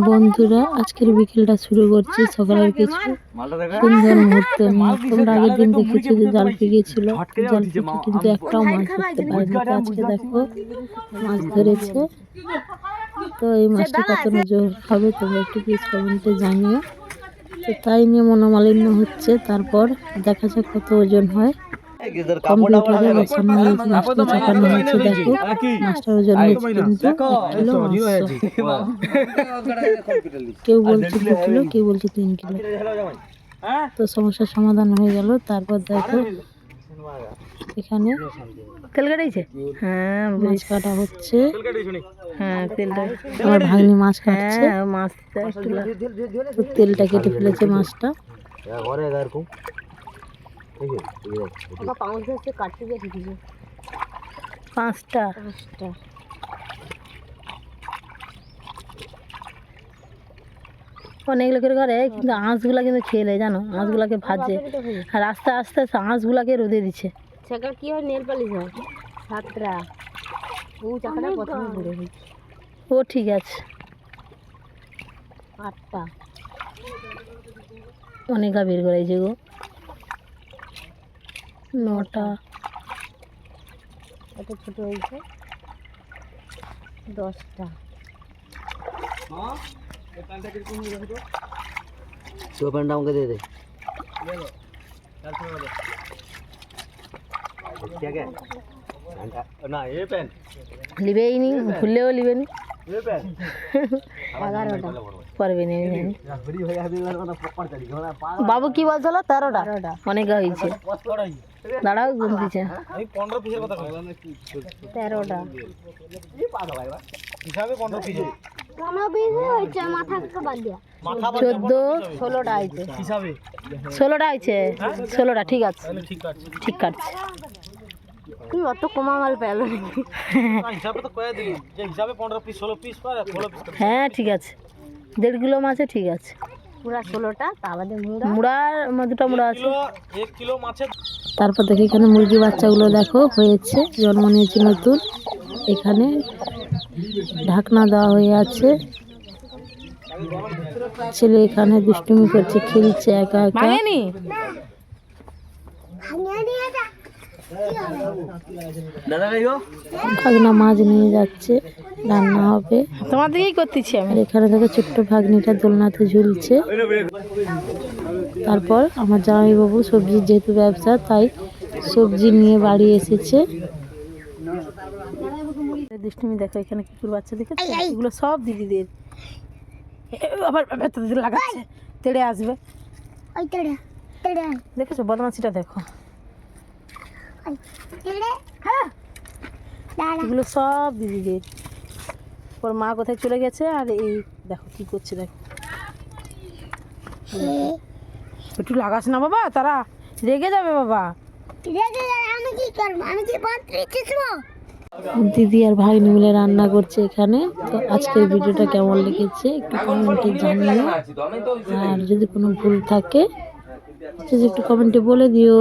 বন্ধুরা, আজকের বিকেলটা শুরু করছি সকালের কিছু সুন্দর মুহূর্ত নিয়ে। তোমরা আগের দিন দেখেছো যে জাল পেয়েছিল, জাল পেয়ে কিন্তু একটাও মাছ ধরতে পারেনি। আজকে দেখো মাছ ধরেছে। তো এই মাছটা কত নজর হবে তোমরা একটু প্লিজ কমেন্টে জানিও। তো তাই নিয়ে মনোমালিন্য হচ্ছে, তারপর দেখা যাক কত ওজন হয়। কম্পিউটারে বসানো হয়েছে, মাছটা চাপানো হয়েছে। দেখো মাছটার ওজন হয়েছে কিন্তু 1 কিলো 500। কেউ বলছে 2 কিলো, কেউ বলছে 3 কিলো। তো সমস্যার সমাধান হয়ে গেল। তারপর দেখো এখানে তেল কাটাইছে, হ্যাঁ মাছ কাটা হচ্ছে। হ্যাঁ তেলটা আমার ভাগ্নি মাছ কাটছে, মাছটা একটু তেলটা কেটে ফেলেছে মাছটা। পাঁচটা অনেক লোকের ঘরে কিন্তু আঁশগুলা কিন্তু খেলে জানো, আঁশগুলাকে ভাজে আর আস্তে আস্তে আঁশগুলাকে রোদে দিচ্ছে। সেটা কি হয়, নেল পালিশ হয়। সাতটা ও চাকাটা প্রথমে ঘুরে দিচ্ছে। ও ঠিক আছে, 8টা অনেক বের করেছে গো। 9টা এত ছোট হয়েছে। 10টা প্যান্ট আমাকে দে দে। লিবেই নি, খুললেও লিবে নি। 11টা পারবে না। বাবু কি বলছিল? 13টা অনেক হয়েছে। দাঁড়াও গুন দিচ্ছে। 13টা হিসাবে 15 পিস হয়েছে। মাথা বাদ দিয়া 14 16টা হয়েছে হিসাবে। 16টা হয়েছে, 16টা ঠিক আছে, ঠিক কাটছে। তুই অত কমা মাল পেলো নাকি? হিসাবে তো কয়ে দিলি যে হিসাবে 15 পিস 16 পিস পারে 16 পিস। হ্যাঁ ঠিক আছে, 1.5 কিলো মাছে ঠিক আছে। পুরা 16টা, তা বাদে মুড়ার 2টা মুড়া আছে। 1 কিলো মাছে। তারপর দেখো এখানে মুরগি বাচ্চাগুলো দেখো হয়েছে, জন্ম নিয়েছে নতুন। এখানে ঢাকনা দেওয়া হয়ে আছে। ছেলে এখানে দুষ্টুমি করছে, খেলছে একা একা। ভাগনা মাছ নিয়ে যাচ্ছে, রান্না হবে। তোমার দিকেই করতেছি আমি। এখানে দেখো ছোট্ট ভাগ্নিটা দোলনাতে ঝুলছে। তারপর আমার জামাইবাবু সবজির যেহেতু ব্যবসা, তাই সবজি নিয়ে বাড়ি এসেছে। দুষ্টুমি দেখো, এখানে কুকুর বাচ্চা দেখেছো, এগুলো সব দিদিদের। আবার লাগাচ্ছে, তেড়ে আসবে। দেখেছো বদমাশিটা দেখো। এগুলো সব দিদিদের। ওর মা কোথায় চলে গেছে, আর এই দেখো কি করছে দেখো। একটু লাগাস না বাবা, তারা রেগে যাবে বাবা। আমি কি করব, আমি কি দিদি আর ভাগ্নি মিলে রান্না করছে এখানে। তো আজকের ভিডিওটা কেমন লেগেছে একটু কমেন্টে জানিও, আর যদি কোনো ভুল থাকে একটু কমেন্টে বলে দিও।